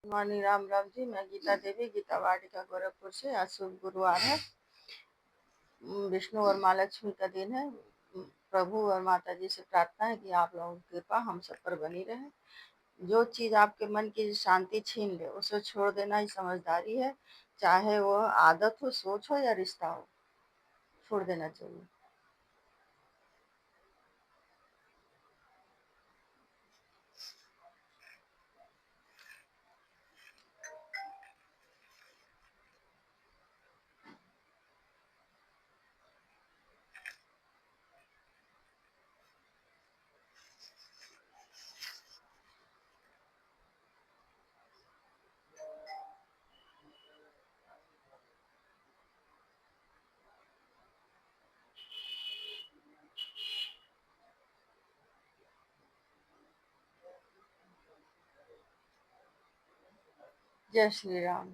Morning, Ram Ram ji. मैं गीता देवी, गीता वाटिका गोरखपुर से। आज शुभ गुरुवार है। विष्णु और माँ लक्ष्मी का दिन है। प्रभु और माता जी से प्रार्थना है कि आप लोगों की कृपा हम सब पर बनी रहे। जो चीज आपके मन की शांति छीन ले उसे छोड़ देना ही समझदारी है। चाहे वो आदत हो, सोच हो या रिश्ता हो, छोड़ देना चाहिए। जय श्री राम।